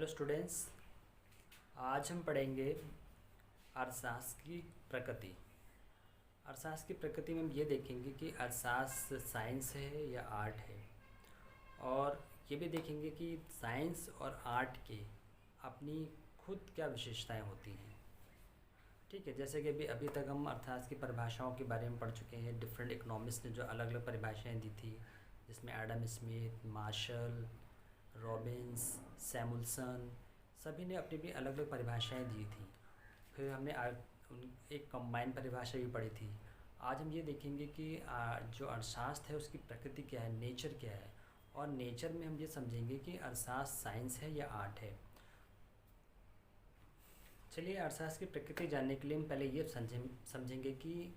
Hello students. आज हम पढ़ेंगे अर्थशास्त्र की प्रकृति। अर्थशास्त्र की प्रकृति में हम ये देखेंगे कि अर्थशास्त्र साइंस है या आर्ट है, और ये भी देखेंगे कि साइंस और आर्ट के अपनी खुद क्या विशेषताएं होती हैं। ठीक है, जैसे कि अभी अभी तक हम अर्थशास्त्र की परिभाषाओं के बारे में पढ़ चुके हैं। डिफरेंट इकोनॉमिस्ट ने जो अलग अलग परिभाषाएं दी थी, जिसमें Adam Smith, Marshall, Robbins, Samuelson, सभी ने अपनी भी अलग अलग परिभाषाएं दी थी। फिर हमने एक कंबाइंड परिभाषा भी पढ़ी थी। आज हम ये देखेंगे कि जो अर्थशास्त्र है उसकी प्रकृति क्या है, नेचर क्या है, और नेचर में हम ये समझेंगे कि अर्थशास्त्र साइंस है या आर्ट है। चलिए, अर्थशास्त्र की प्रकृति जानने के लिए हम पहले ये समझेंगे कि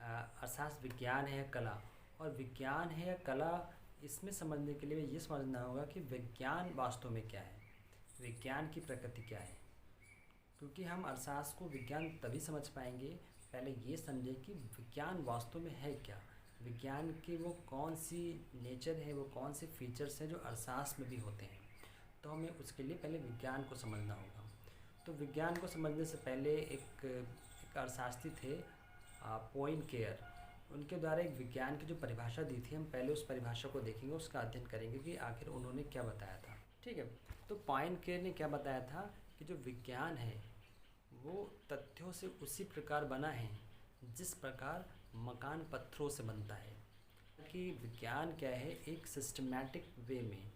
अर्थशास्त्र विज्ञान है या कला, और विज्ञान है या कला, इसमें समझने के लिए ये समझना होगा कि विज्ञान वास्तव में क्या है, विज्ञान की प्रकृति क्या है। क्योंकि हम अर्थशास्त्र को विज्ञान तभी समझ पाएंगे, पहले ये समझें कि विज्ञान वास्तव में है क्या, विज्ञान की वो कौन सी नेचर है, वो कौन से फीचर्स हैं जो अर्थशास्त्र में भी होते हैं। तो हमें उसके लिए पहले विज्ञान को समझना होगा। तो विज्ञान को समझने से पहले एक अर्थशास्त्री थे पॉइनकेयर, उनके द्वारा एक विज्ञान की जो परिभाषा दी थी, हम पहले उस परिभाषा को देखेंगे, उसका अध्ययन करेंगे कि आखिर उन्होंने क्या बताया था। ठीक है, तो पॉइनकेयर ने क्या बताया था कि जो विज्ञान है वो तथ्यों से उसी प्रकार बना है जिस प्रकार मकान पत्थरों से बनता है। कि विज्ञान क्या है, एक सिस्टमैटिक वे में,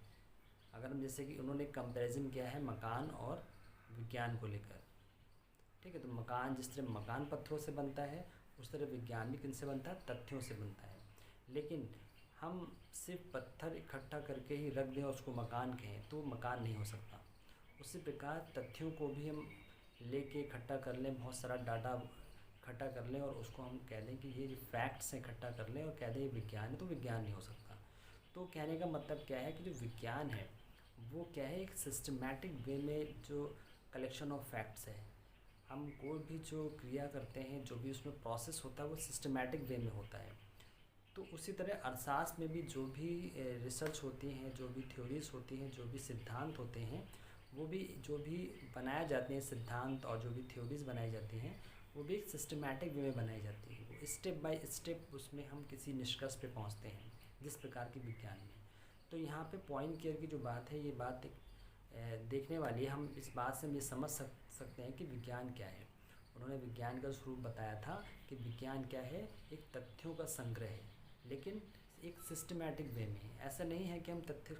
अगर हम जैसे कि उन्होंने कंपैरिजन किया है मकान और विज्ञान को लेकर। ठीक है, तो मकान जिस तरह मकान पत्थरों से बनता है, उस तरह विज्ञान भी किन से बनता है, तथ्यों से बनता है। लेकिन हम सिर्फ पत्थर इकट्ठा करके ही रख दें और उसको मकान कहें तो मकान नहीं हो सकता। उसी प्रकार तथ्यों को भी हम लेके इकट्ठा कर लें, बहुत सारा डाटा इकट्ठा कर लें और उसको हम कह दें कि ये जो फैक्ट्स हैं इकट्ठा कर लें और कह दें ये विज्ञान है, तो विज्ञान नहीं हो सकता। तो कहने का मतलब क्या है कि जो विज्ञान है वो क्या है, एक सिस्टमैटिक वे में जो कलेक्शन ऑफ फैक्ट्स है। हम कोई भी जो क्रिया करते हैं, जो भी उसमें प्रोसेस होता है, वो सिस्टमैटिक वे में होता है। तो उसी तरह अर्थशास्त्र में भी जो भी रिसर्च होती हैं, जो भी थ्योरीज होती हैं, जो भी सिद्धांत होते हैं, वो भी जो भी बनाए जाते हैं सिद्धांत और जो भी थ्योरीज बनाई जाती हैं, वो भी एक सिस्टमैटिक वे में बनाई जाती है। वो स्टेप बाय स्टेप उसमें हम किसी निष्कर्ष पे पहुंचते हैं, जिस प्रकार की विज्ञान में। तो यहाँ पे पॉइनकेयर की जो बात है, ये बात एक देखने वाली है। हम इस बात से हम ये समझ सकते हैं कि विज्ञान क्या है। उन्होंने विज्ञान का स्वरूप बताया था कि विज्ञान क्या है, एक तथ्यों का संग्रह है, लेकिन एक सिस्टमैटिक वे में। ऐसा नहीं है कि हम तथ्य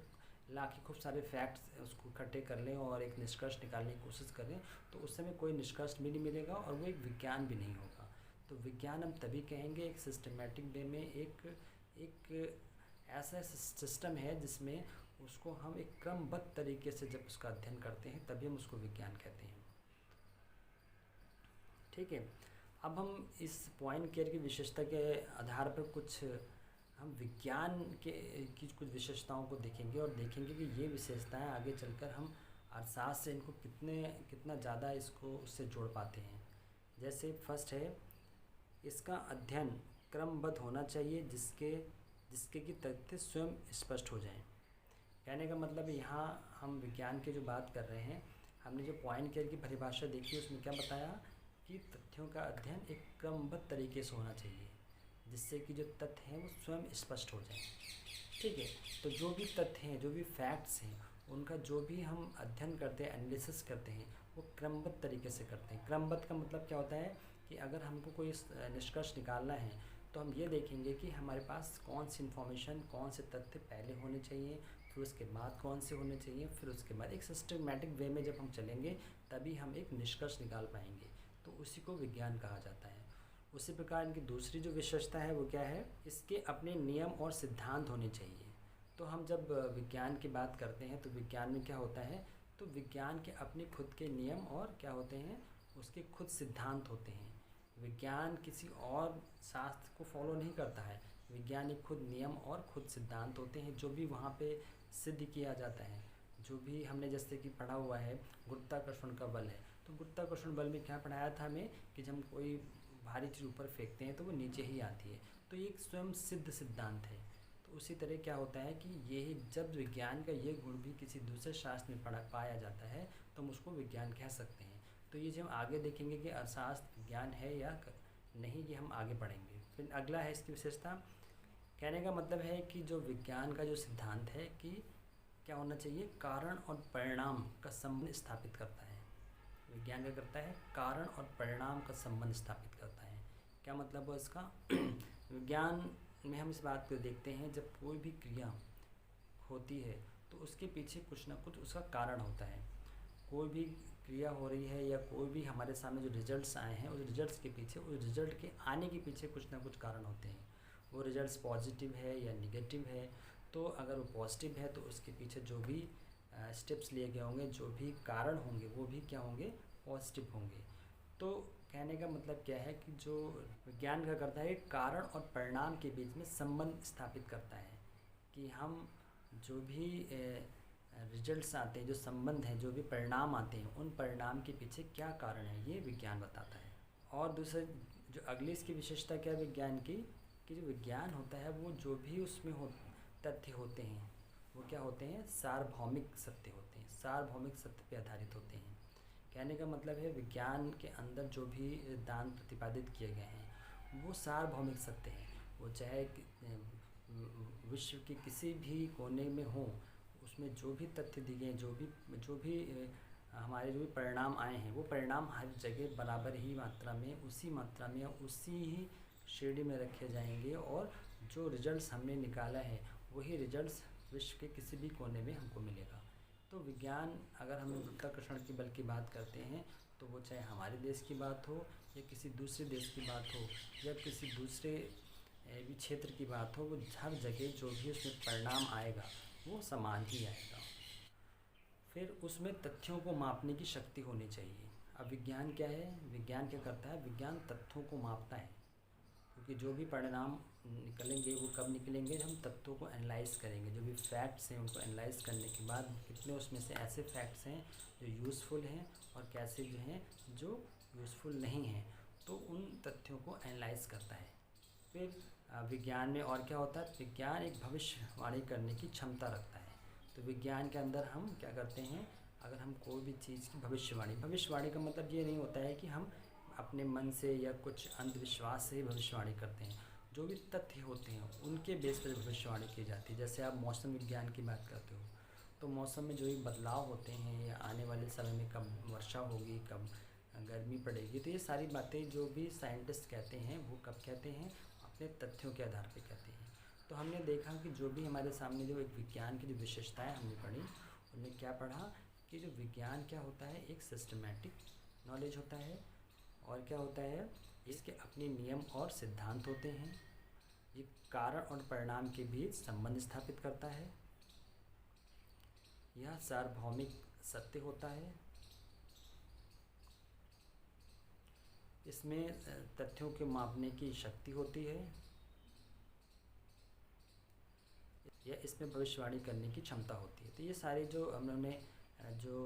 ला के खूब सारे फैक्ट्स उसको इकट्ठे कर लें और एक निष्कर्ष निकालने की कोशिश करें, तो उस समय कोई निष्कर्ष भी नहीं मिलेगा और वो एक विज्ञान भी नहीं होगा। तो विज्ञान हम तभी कहेंगे एक सिस्टमैटिक वे में, एक ऐसा सिस्टम है जिसमें उसको हम एक क्रमबद्ध तरीके से जब उसका अध्ययन करते हैं, तभी हम उसको विज्ञान कहते हैं। ठीक है, अब हम इस पॉइनकेयर की विशेषता के आधार पर कुछ हम विज्ञान की कुछ विशेषताओं को देखेंगे और देखेंगे कि ये विशेषताएं आगे चलकर हम अर्थशास्त्र से इनको कितना ज़्यादा इसको उससे जोड़ पाते हैं। जैसे फर्स्ट है, इसका अध्ययन क्रमबद्ध होना चाहिए जिसके कि तथ्य स्वयं स्पष्ट हो जाएं। कहने का मतलब यहाँ हम विज्ञान की जो बात कर रहे हैं, हमने जो पॉइनकेयर की परिभाषा देखी उसमें क्या बताया कि तथ्यों का अध्ययन एक क्रमबद्ध तरीके से होना चाहिए, जिससे कि जो तथ्य हैं वो स्वयं स्पष्ट हो जाएं। ठीक है, तो जो भी तथ्य हैं, जो भी फैक्ट्स हैं, उनका जो भी हम अध्ययन करते हैं, एनालिसिस करते हैं, वो क्रमबद्ध तरीके से करते हैं। क्रमबद्ध का मतलब क्या होता है कि अगर हमको कोई निष्कर्ष निकालना है, तो हम ये देखेंगे कि हमारे पास कौन सी इन्फॉर्मेशन, कौन से तथ्य पहले होने चाहिए, फिर उसके बाद कौन से होने चाहिए, फिर उसके बाद एक सिस्टमैटिक वे में जब हम चलेंगे, तभी हम एक निष्कर्ष निकाल पाएंगे। तो उसी को विज्ञान कहा जाता है। उसी प्रकार इनकी दूसरी जो विशेषता है वो क्या है, इसके अपने नियम और सिद्धांत होने चाहिए। तो हम जब विज्ञान की बात करते हैं तो विज्ञान में क्या होता है, तो विज्ञान के अपने खुद के नियम और क्या होते हैं, उसके खुद सिद्धांत होते हैं। विज्ञान किसी और शास्त्र को फॉलो नहीं करता है, विज्ञान एक खुद नियम और खुद सिद्धांत होते हैं, जो भी वहाँ पे सिद्ध किया जाता है। जो भी हमने जैसे कि पढ़ा हुआ है गुरुत्वाकर्षण का बल है, तो गुरुत्वाकर्षण बल में क्या पढ़ाया था हमें कि जब हम कोई भारी चीज़ ऊपर फेंकते हैं तो वो नीचे ही आती है। तो ये एक स्वयं सिद्ध सिद्धांत है। तो उसी तरह क्या होता है कि ये जब विज्ञान का ये गुण भी किसी दूसरे शास्त्र में पाया जाता है तो हम उसको विज्ञान कह सकते हैं। तो ये जो हम आगे देखेंगे कि अर्थशास्त्र विज्ञान है या नहीं, ये हम आगे पढ़ेंगे। फिर अगला है इसकी विशेषता। कहने का मतलब है कि जो विज्ञान का जो सिद्धांत है कि क्या होना चाहिए, कारण और परिणाम का संबंध स्थापित करता है। विज्ञान क्या करता है, कारण और परिणाम का संबंध स्थापित करता है। क्या मतलब है इसका विज्ञान में हम इस बात को देखते हैं, जब कोई भी क्रिया होती है तो उसके पीछे कुछ ना कुछ उसका कारण होता है। कोई भी क्रिया हो रही है या कोई भी हमारे सामने जो रिजल्ट्स आए हैं, उस रिजल्ट्स के पीछे, उस रिजल्ट के आने के पीछे कुछ ना कुछ कारण होते हैं। वो रिजल्ट्स पॉजिटिव है या निगेटिव है, तो अगर वो पॉजिटिव है तो उसके पीछे जो भी स्टेप्स लिए गए होंगे, जो भी कारण होंगे, वो भी क्या होंगे, पॉजिटिव होंगे। तो कहने का मतलब क्या है कि जो विज्ञान का करता है, कारण और परिणाम के बीच में संबंध स्थापित करता है कि हम जो भी रिजल्ट्स आते हैं, जो संबंध हैं, जो भी परिणाम आते हैं, उन परिणाम के पीछे क्या कारण है, ये विज्ञान बताता है। और दूसरा जो अगली इसकी विशेषता क्या है विज्ञान की, कि जो विज्ञान होता है वो जो भी उसमें तथ्य होते हैं वो क्या होते हैं, सार्वभौमिक सत्य होते हैं, सार्वभौमिक सत्य पे आधारित होते हैं। कहने का मतलब है विज्ञान के अंदर जो भी सिद्धांत प्रतिपादित किए गए हैं वो सार्वभौमिक सत्य हैं। वो चाहे विश्व के किसी भी कोने में हो, उसमें जो भी तथ्य दिए गए, जो भी हमारे जो भी परिणाम आए हैं, वो परिणाम हर जगह बराबर ही मात्रा में, उसी मात्रा में, उसी ही श्रेणी में रखे जाएंगे, और जो रिजल्ट्स हमने निकाला है वही रिजल्ट्स विश्व के किसी भी कोने में हमको मिलेगा। तो विज्ञान, अगर हम गुरुत्वाकर्षण की बल की बात करते हैं तो वो चाहे हमारे देश की बात हो या किसी दूसरे देश की बात हो या किसी दूसरे भी क्षेत्र की बात हो, वो हर जगह जो भी उसमें परिणाम आएगा वो समान ही आएगा। फिर उसमें तथ्यों को मापने की शक्ति होनी चाहिए। अब विज्ञान क्या है, विज्ञान क्या करता है, विज्ञान तथ्यों को मापता है, क्योंकि जो भी परिणाम निकलेंगे वो कब निकलेंगे, हम तथ्यों को एनालाइज करेंगे। जो भी फैक्ट्स हैं उनको एनालाइज करने के बाद कितने उसमें से ऐसे फैक्ट्स हैं जो यूज़फुल हैं और कैसे जो हैं जो यूज़फुल नहीं हैं, तो उन तथ्यों को एनालाइज करता है। फिर विज्ञान में और क्या होता है, विज्ञान एक भविष्यवाणी करने की क्षमता रखता है। तो विज्ञान के अंदर हम क्या करते हैं, अगर हम कोई भी चीज़ की भविष्यवाणी का मतलब ये नहीं होता है कि हम अपने मन से या कुछ अंधविश्वास से ही भविष्यवाणी करते हैं। जो भी तथ्य होते हैं उनके बेस पर भविष्यवाणी की जाती है। जैसे आप मौसम विज्ञान की बात करते हो, तो मौसम में जो भी बदलाव होते हैं या आने वाले समय में कब वर्षा होगी, कब गर्मी पड़ेगी, तो ये सारी बातें जो भी साइंटिस्ट कहते हैं वो कब कहते हैं, अपने तथ्यों के आधार पर कहते हैं। तो हमने देखा कि जो भी हमारे सामने जो एक विज्ञान की जो विशेषताएँ हमने पढ़ी, उनमें क्या पढ़ा कि जो विज्ञान क्या होता है, एक सिस्टमेटिक नॉलेज होता है, और क्या होता है, इसके अपने नियम और सिद्धांत होते हैं। ये कारण और परिणाम के बीच संबंध स्थापित करता है। यह सार्वभौमिक सत्य होता है। इसमें तथ्यों के मापने की शक्ति होती है, या इसमें भविष्यवाणी करने की क्षमता होती है। तो ये सारे जो हमने जो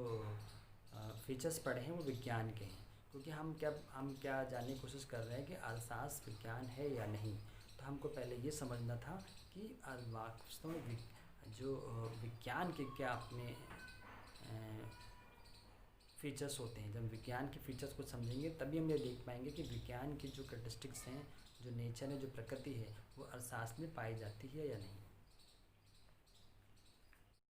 फीचर्स पढ़े हैं वो विज्ञान के हैं। क्योंकि हम क्या जानने की कोशिश कर रहे हैं कि अर्थशास्त्र विज्ञान है या नहीं, तो हमको पहले ये समझना था कि वास्तव में जो विज्ञान के क्या अपने फीचर्स होते हैं। जब विज्ञान के फीचर्स को समझेंगे तभी हम ये देख पाएंगे कि विज्ञान की जो कैरेक्टरिस्टिक्स हैं, जो नेचर है, जो प्रकृति है, वो अर्थशास्त्र में पाई जाती है या नहीं।